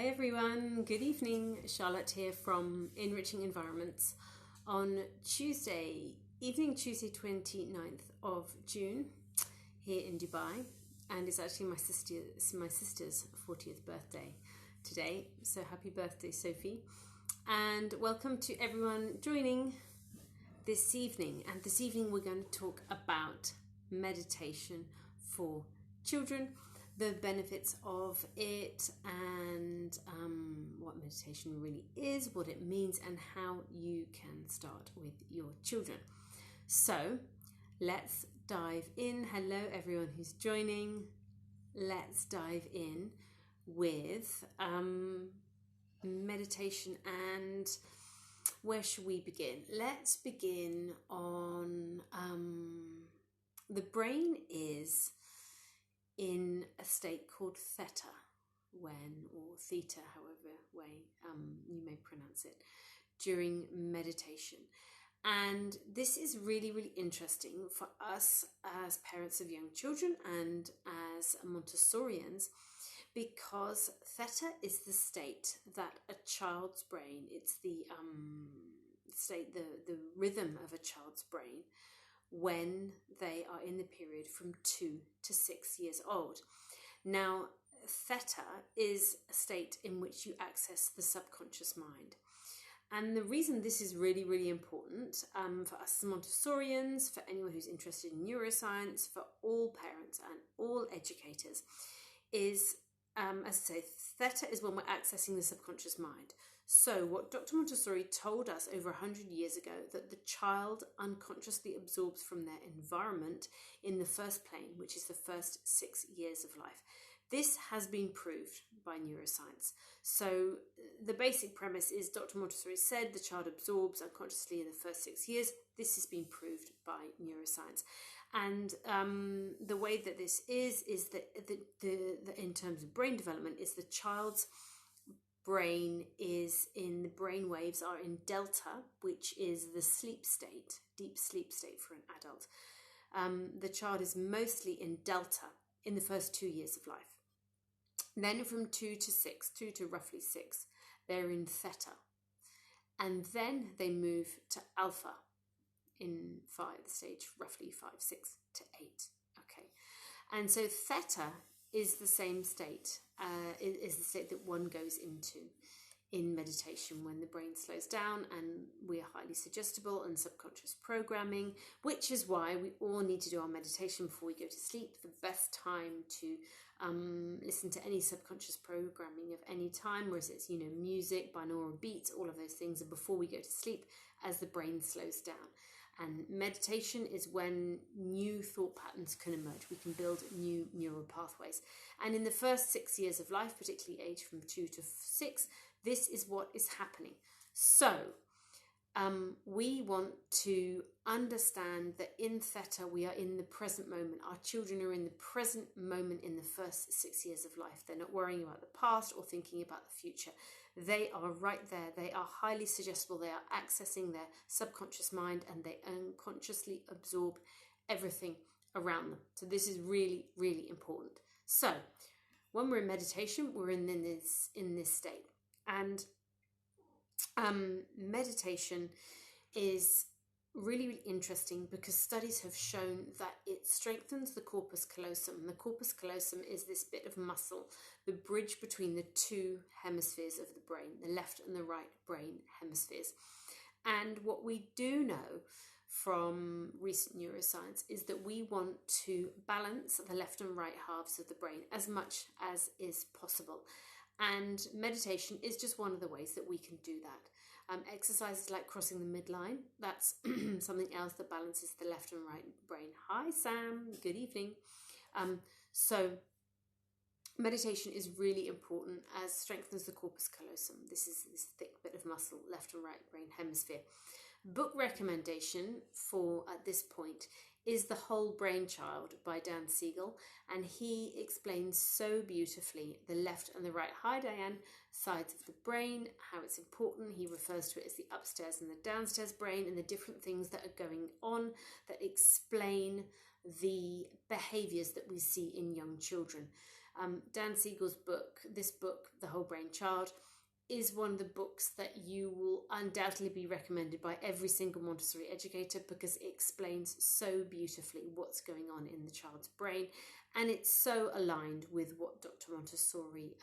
Hi everyone, good evening. Charlotte here from Enriching Environments on Tuesday evening, Tuesday 29th of June here in Dubai, and it's actually my sister's 40th birthday today, so happy birthday Sophie, and welcome to everyone joining this evening. And this evening we're going to talk about meditation for children, the benefits of it, and what meditation really is, what it means, and how you can start with your children. So let's dive in. Hello everyone who's joining. Let's dive in with meditation, and where should we begin? Let's begin on the brain is in a state called theta or theta, however way you may pronounce it, during meditation. And this is really, really interesting for us as parents of young children and as Montessorians, because theta is the state that a child's brain, it's the state, the rhythm of a child's brain when they are in the period from 2 to 6 years old. Now, theta is a state in which you access the subconscious mind. And the reason this is really, really important for us as Montessorians, for anyone who's interested in neuroscience, for all parents and all educators, is, as I say, theta is when we're accessing the subconscious mind. So what Dr. Montessori told us over 100 years ago, that the child unconsciously absorbs from their environment in the first plane, which is the first 6 years of life. This has been proved by neuroscience. So the basic premise is Dr. Montessori said the child absorbs unconsciously in the first 6 years. This has been proved by neuroscience. And the way that this is that the in terms of brain development, is the child's brain is in, the brain waves are in delta, which is the sleep state, deep sleep state for an adult. The child is mostly in delta in the first 2 years of life. Then from 2 to roughly 6, they're in theta. And then they move to alpha in the stage roughly 5, 6 to 8. Okay. And so theta is the same state, is the state that one goes into in meditation when the brain slows down and we are highly suggestible and subconscious programming, which is why we all need to do our meditation before we go to sleep. The best time to listen to any subconscious programming of any time, whereas it's, music, binaural beats, all of those things, are before we go to sleep as the brain slows down. And meditation is when new thought patterns can emerge. We can build new neural pathways. And in the first 6 years of life, particularly aged from 2 to 6, this is what is happening. So we want to understand that in theta, we are in the present moment. Our children are in the present moment in the first 6 years of life. They're not worrying about the past or thinking about the future. They are right there. They are highly suggestible. They are accessing their subconscious mind, and they unconsciously absorb everything around them. So this is really, really important. So when we're in meditation, we're in this state. And meditation is really, really interesting because studies have shown that it strengthens the corpus callosum. The corpus callosum is this bit of muscle, the bridge between the two hemispheres of the brain, the left and the right brain hemispheres. And what we do know from recent neuroscience is that we want to balance the left and right halves of the brain as much as is possible. And meditation is just one of the ways that we can do that. Exercises like crossing the midline, that's something else that balances the left and right brain. Hi Sam, good evening. So meditation is really important as strengthens the corpus callosum. This is this thick bit of muscle, left and right brain hemisphere. Book recommendation for at this point is The Whole Brain Child by Dan Siegel, and he explains so beautifully the left and the right, hi Diane, sides of the brain, how it's important. He refers to it as the upstairs and the downstairs brain, and the different things that are going on that explain the behaviors that we see in young children. Dan Siegel's book, this book, The Whole Brain Child, is one of the books that you will undoubtedly be recommended by every single Montessori educator, because it explains so beautifully what's going on in the child's brain, and it's so aligned with what Dr. Montessori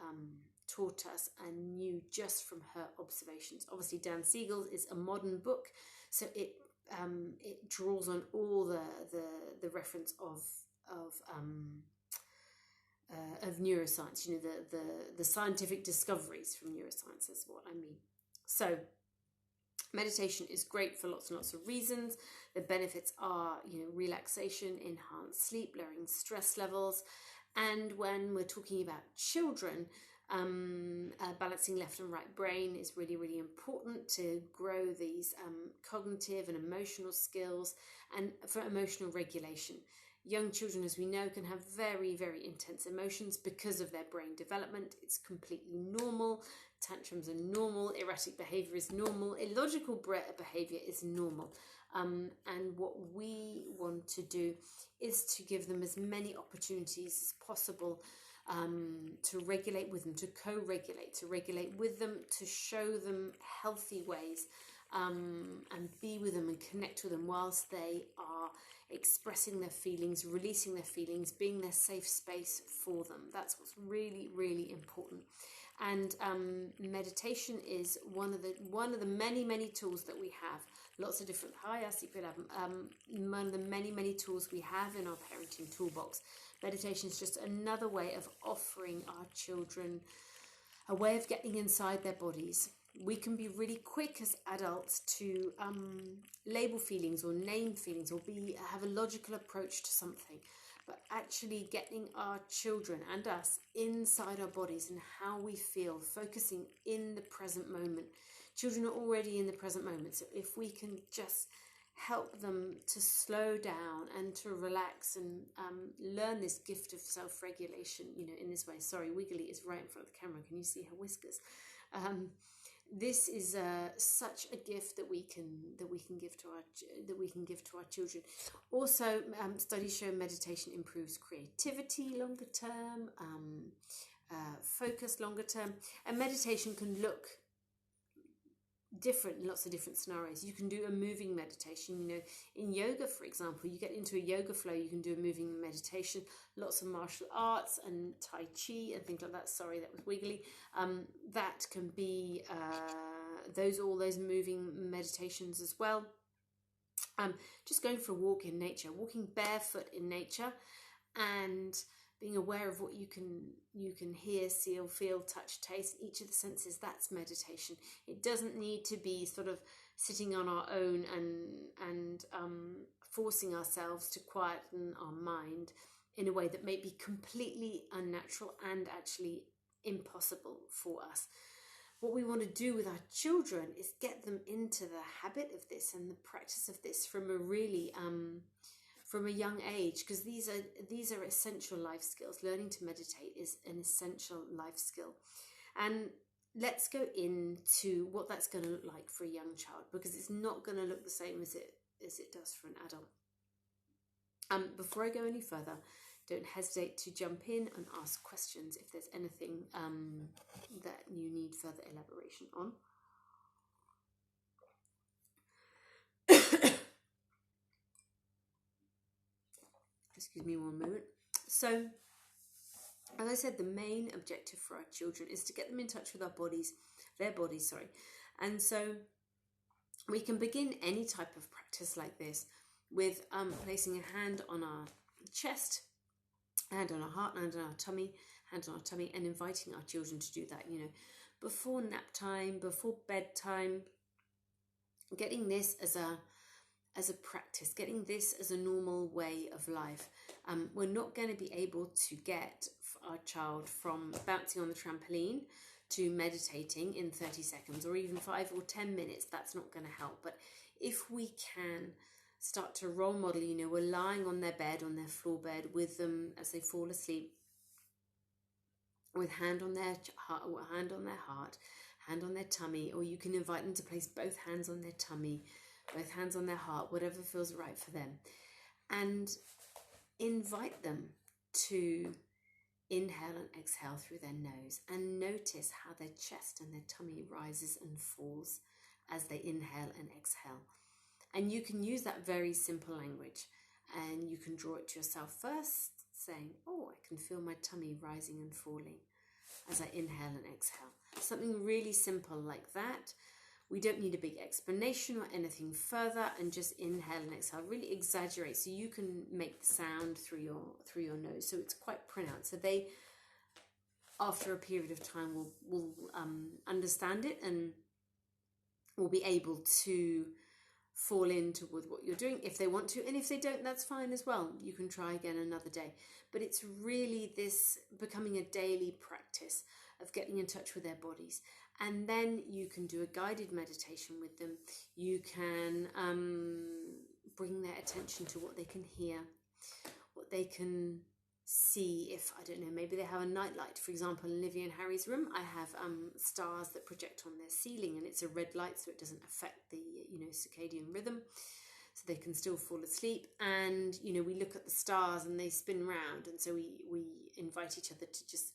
taught us and knew just from her observations. Obviously, Dan Siegel's is a modern book, so it draws on all the reference of neuroscience, the scientific discoveries from neuroscience is what I mean. So meditation is great for lots and lots of reasons. The benefits are, relaxation, enhanced sleep, lowering stress levels. And when we're talking about children, balancing left and right brain is really, really important to grow these cognitive and emotional skills and for emotional regulation. Young children, as we know, can have very, very intense emotions because of their brain development. It's completely normal. Tantrums are normal. Erratic behavior is normal. Illogical behavior is normal. And what we want to do is to give them as many opportunities as possible to regulate with them, to co-regulate, to regulate with them, to show them healthy ways, and be with them and connect with them whilst they are expressing their feelings, releasing their feelings, being their safe space for them. That's what's really, really important. And meditation is one of the many, many tools that we have. Lots of different, Secret Lab, one of the many, many tools we have in our parenting toolbox. Meditation is just another way of offering our children a way of getting inside their bodies. We can be really quick as adults to label feelings or name feelings or have a logical approach to something. But actually getting our children and us inside our bodies and how we feel, focusing in the present moment. Children are already in the present moment. So if we can just help them to slow down and to relax and learn this gift of self-regulation, in this way. Sorry, Wiggly is right in front of the camera. Can you see her whiskers? This is such a gift that we can give to our children. Also, studies show meditation improves creativity longer term, focus longer term, and meditation can look different in lots of different scenarios. You can do a moving meditation. In yoga, for example, you get into a yoga flow, you can do a moving meditation. Lots of martial arts and Tai Chi and things like that. Sorry, that was wiggly. That can be all those moving meditations as well. Just going for a walk in nature, walking barefoot in nature, and being aware of what you can hear, see, or feel, touch, taste, each of the senses. That's meditation. It doesn't need to be sort of sitting on our own and forcing ourselves to quieten our mind in a way that may be completely unnatural and actually impossible for us. What we want to do with our children is get them into the habit of this and the practice of this from a really from a young age, because these are essential life skills. Learning to meditate is an essential life skill. And let's go into what that's going to look like for a young child, because it's not going to look the same as it does for an adult. Before I go any further, don't hesitate to jump in and ask questions if there's anything that you need further elaboration on. Excuse me one moment. So, as I said, the main objective for our children is to get them in touch with their bodies. And so we can begin any type of practice like this with placing a hand on our chest, hand on our heart, hand on our tummy, and inviting our children to do that, before nap time, before bedtime, getting this as a practice, getting this as a normal way of life. We're not going to be able to get our child from bouncing on the trampoline to meditating in 30 seconds or even 5 or 10 minutes. That's not going to help. But if we can start to role model, we're lying on their bed, on their floor bed with them as they fall asleep, with hand on their heart, hand on their tummy, or you can invite them to place both hands on their tummy, both hands on their heart, whatever feels right for them, and invite them to inhale and exhale through their nose, and notice how their chest and their tummy rises and falls as they inhale and exhale. And you can use that very simple language, and you can draw it to yourself first, saying, oh, I can feel my tummy rising and falling as I inhale and exhale. Something really simple like that. We don't need a big explanation or anything further, and just inhale and exhale. Really exaggerate so you can make the sound through your nose, so it's quite pronounced. So they, after a period of time, will understand it and will be able to fall into with what you're doing if they want to, and if they don't, that's fine as well. You can try again another day. But it's really this becoming a daily practice of getting in touch with their bodies. And then you can do a guided meditation with them. You can bring their attention to what they can hear, what they can see. If, I don't know, maybe they have a nightlight. For example, in Olivia and Harry's room, I have stars that project on their ceiling, and it's a red light, so it doesn't affect the circadian rhythm, so they can still fall asleep. And we look at the stars and they spin round, and so we invite each other to just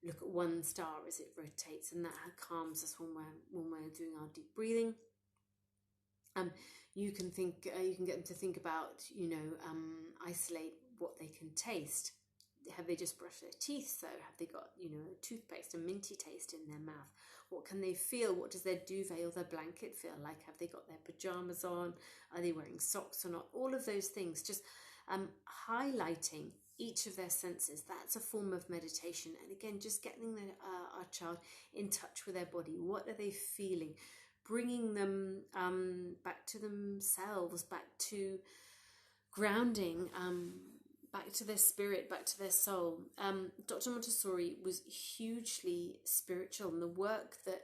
look at one star as it rotates, and that calms us when we're doing our deep breathing. You can get them to think about, isolate what they can taste. Have they just brushed their teeth? So have they got, a toothpaste, a minty taste in their mouth? What can they feel? What does their duvet or their blanket feel like? Have they got their pajamas on? Are they wearing socks or not? All of those things, just highlighting each of their senses. That's a form of meditation. And again, just getting our child in touch with their body. What are they feeling? Bringing them back to themselves, back to grounding, back to their spirit, back to their soul. Dr. Montessori was hugely spiritual, and the work that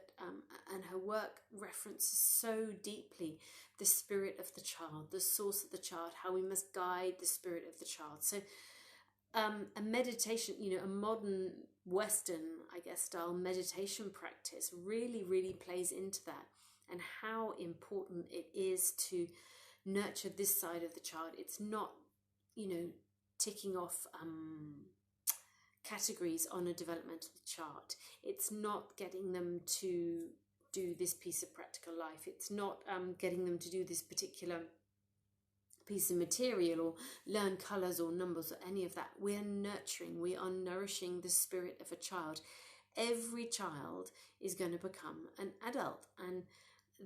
and her work references so deeply the spirit of the child, the source of the child, how we must guide the spirit of the child. So a meditation, a modern Western, I guess, style meditation practice really, really plays into that, and how important it is to nurture this side of the child. It's not, ticking off categories on a developmental chart. It's not getting them to do this piece of practical life. It's not getting them to do this particular piece of material or learn colours or numbers or any of that. We are nourishing the spirit of a child. Every child is going to become an adult, and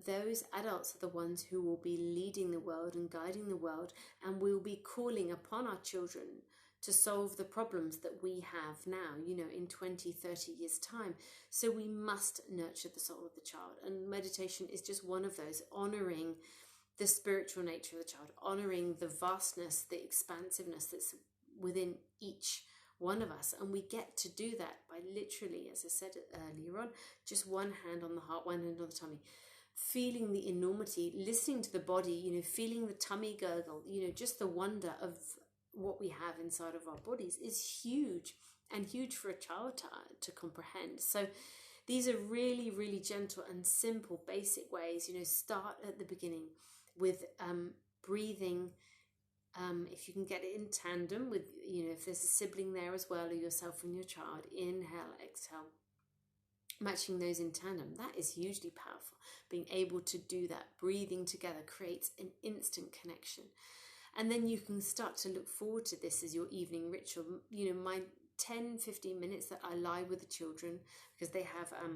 those adults are the ones who will be leading the world and guiding the world, and we'll be calling upon our children to solve the problems that we have now, in 20, 30 years' time. So we must nurture the soul of the child, and meditation is just one of those, honouring the spiritual nature of the child, honouring the vastness, the expansiveness that's within each one of us. And we get to do that by literally, as I said earlier on, just one hand on the heart, one hand on the tummy, feeling the enormity, listening to the body, feeling the tummy gurgle, just the wonder of what we have inside of our bodies is huge, and huge for a child to comprehend. So these are really, really gentle and simple, basic ways. Start at the beginning with breathing. If you can get it in tandem with, if there's a sibling there as well, or yourself and your child, inhale, exhale, matching those in tandem. That is hugely powerful. Being able to do that, breathing together, creates an instant connection. And then you can start to look forward to this as your evening ritual. My 10-15 minutes that I lie with the children, because they have a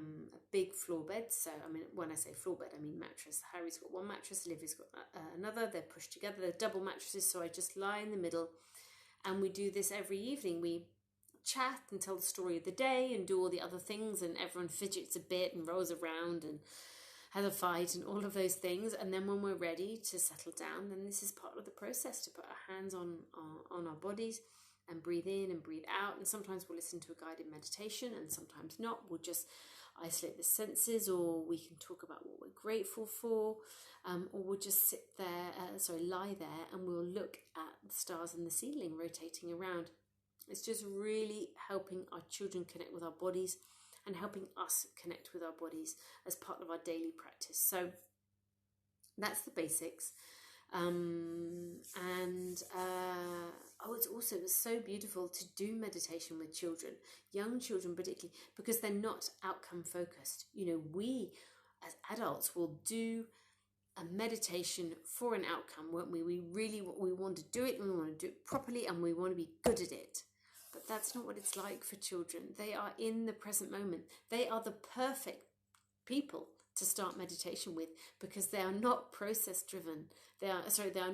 big floor bed. So when I say floor bed, I mean mattress. Harry's got one mattress, Livy's got another. They're pushed together, they're double mattresses, so I just lie in the middle, and we do this every evening. We chat and tell the story of the day and do all the other things, and everyone fidgets a bit and rolls around and has a fight and all of those things. And then when we're ready to settle down, then this is part of the process, to put our hands on our bodies and breathe in and breathe out. And sometimes we'll listen to a guided meditation, and sometimes not. We'll just isolate the senses, or we can talk about what we're grateful for, or we'll just lie there, and we'll look at the stars in the ceiling rotating around. It's just really helping our children connect with our bodies, and helping us connect with our bodies as part of our daily practice. So that's the basics. And it's also so beautiful to do meditation with children, young children particularly, because they're not outcome focused. We as adults will do a meditation for an outcome, won't we? We want to do it, and we want to do it properly, and we want to be good at it. But that's not what it's like for children. They are in the present moment. They are the perfect people to start meditation with, because they are not process driven. They are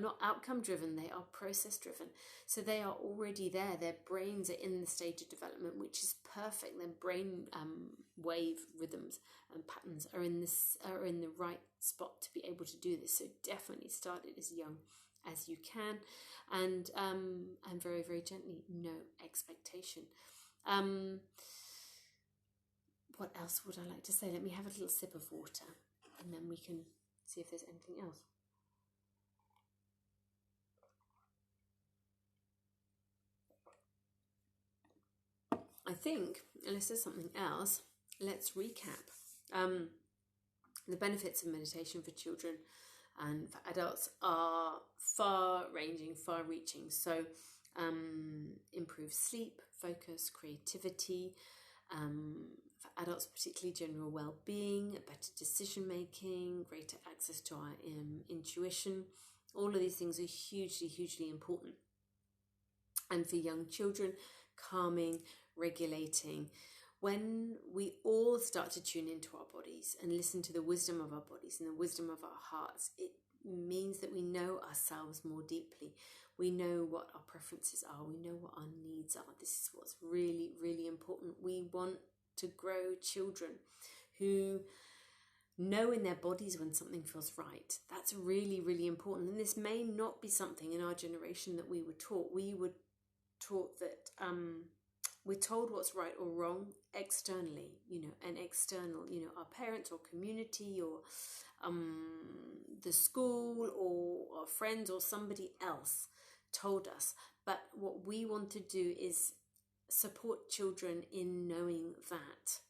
not outcome driven. They are process driven. So they are already there. Their brains are in the stage of development, which is perfect. Their brain wave rhythms and patterns are in the right spot to be able to do this. So definitely start it as young as you can, and very, very gently, no expectation. What else would I like to say? Let me have a little sip of water, and then we can see if there's anything else. I think, unless there's something else, let's recap. The benefits of meditation for children and for adults are far-ranging, far-reaching. So improve sleep, focus, creativity, for adults particularly general well-being, better decision-making, greater access to our intuition. All of these things are hugely, hugely important. And for young children, calming, regulating. When we all start to tune into our bodies and listen to the wisdom of our bodies and the wisdom of our hearts, it means that we know ourselves more deeply. We know what our preferences are. We know what our needs are. This is what's really, really important. We want to grow children who know in their bodies when something feels right. That's really, really important. And this may not be something in our generation that we were taught. We were taught that we're told what's right or wrong externally, and external, our parents or community or the school or our friends or somebody else told us. But what we want to do is support children in knowing that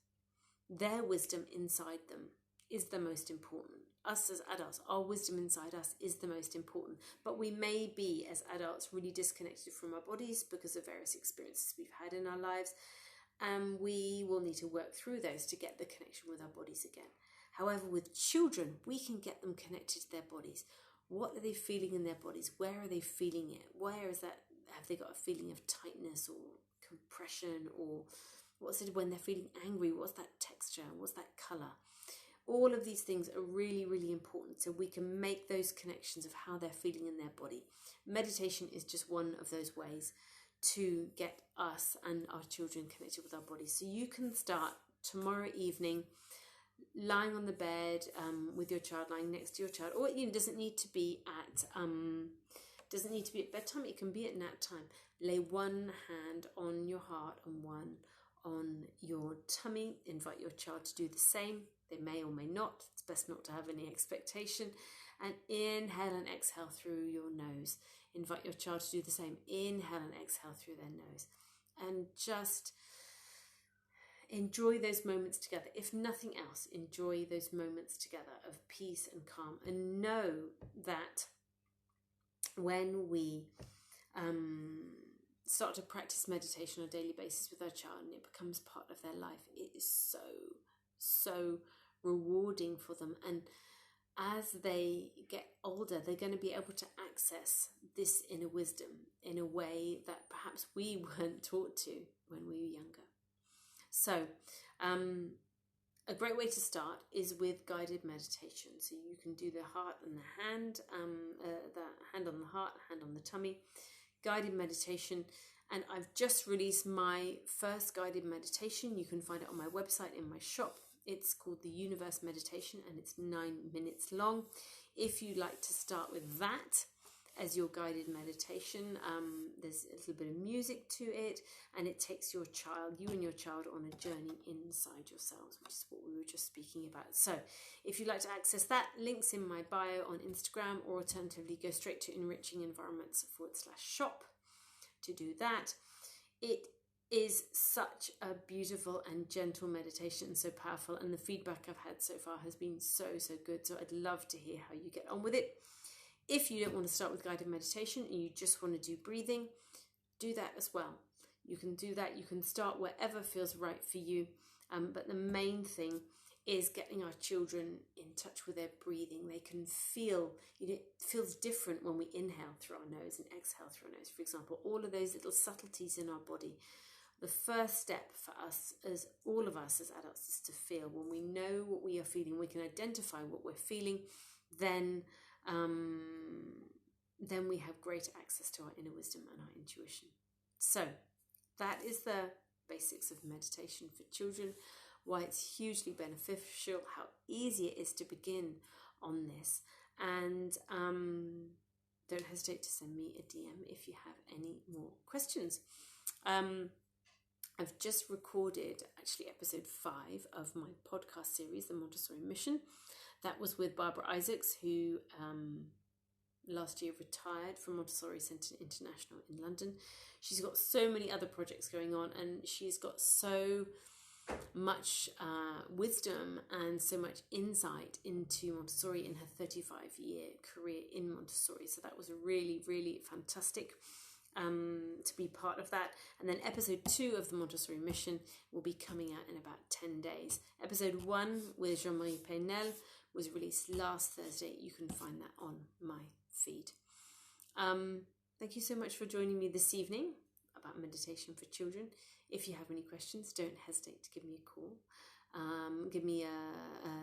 their wisdom inside them is the most important. Us as adults, our wisdom inside us is the most important. But we may be, as adults, really disconnected from our bodies because of various experiences we've had in our lives. And we will need to work through those to get the connection with our bodies again. However, with children, we can get them connected to their bodies. What are they feeling in their bodies? Where are they feeling it? Where is that? Have they got a feeling of tightness or compression? Or what's it when they're feeling angry? What's that texture? What's that colour? All of these things are really, really important, so we can make those connections of how they're feeling in their body. Meditation is just one of those ways to get us and our children connected with our bodies. So you can start tomorrow evening lying on the bed with your child, lying next to your child, or it doesn't need to be at bedtime. It can be at nap time. Lay one hand on your heart and one on your tummy. Invite your child to do the same. They may or may not. It's best not to have any expectation. And inhale and exhale through your nose. Invite your child to do the same. Inhale and exhale through their nose. And just enjoy those moments together. If nothing else, enjoy those moments together of peace and calm. And know that when we start to practice meditation on a daily basis with our child and it becomes part of their life, it is so rewarding for them. And as they get older, they're going to be able to access this inner wisdom in a way that perhaps we weren't taught to when we were younger. So a great way to start is with guided meditation. So you can do the heart and the hand, the hand on the heart, hand on the tummy, guided meditation. And I've just released my first guided meditation. You can find it on my website in my shop. It's called the Universe Meditation and it's 9 minutes long. If you'd like to start with that as your guided meditation, there's a little bit of music to it and it takes you and your child on a journey inside yourselves, which is what we were just speaking about. So if you'd like to access that, links in my bio on Instagram, or alternatively go straight to enrichingenvironments.com/shop to do that. It is such a beautiful and gentle meditation, so powerful, and the feedback I've had so far has been so good. So I'd love to hear how you get on with it. If you don't want to start with guided meditation and you just want to do breathing, do that as well. You can do that. You can start wherever feels right for you. But the main thing is getting our children in touch with their breathing. They can feel, it feels different when we inhale through our nose and exhale through our nose, for example. All of those little subtleties in our body. The first step for us, as all of us as adults, is to feel. When we know what we are feeling, we can identify what we're feeling, then we have greater access to our inner wisdom and our intuition. So that is the basics of meditation for children, why it's hugely beneficial, how easy it is to begin on this. And don't hesitate to send me a DM if you have any more questions. I've just recorded actually episode 5 of my podcast series, The Montessori Mission. That was with Barbara Isaacs, who last year retired from Montessori Centre International in London. She's got so many other projects going on, and she's got so much wisdom and so much insight into Montessori in her 35-year career in Montessori. So that was really, really fantastic to be part of that. And then episode 2 of the Montessori Mission will be coming out in about 10 days. Episode 1 with Jean-Marie Paynel was released last Thursday. You can find that on my feed. Thank you so much for joining me this evening about meditation for children. If you have any questions, don't hesitate to give me a call.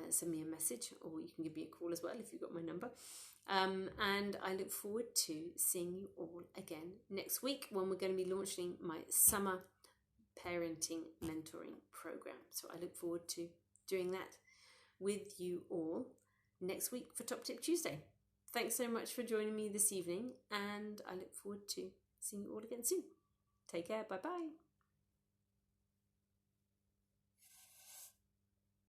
Send me a message, or you can give me a call as well if you've got my number. And I look forward to seeing you all again next week, when we're going to be launching my summer parenting mentoring program. So I look forward to doing that with you all next week for Top Tip Tuesday. Thanks so much for joining me this evening, and I look forward to seeing you all again soon. Take care. Bye-bye.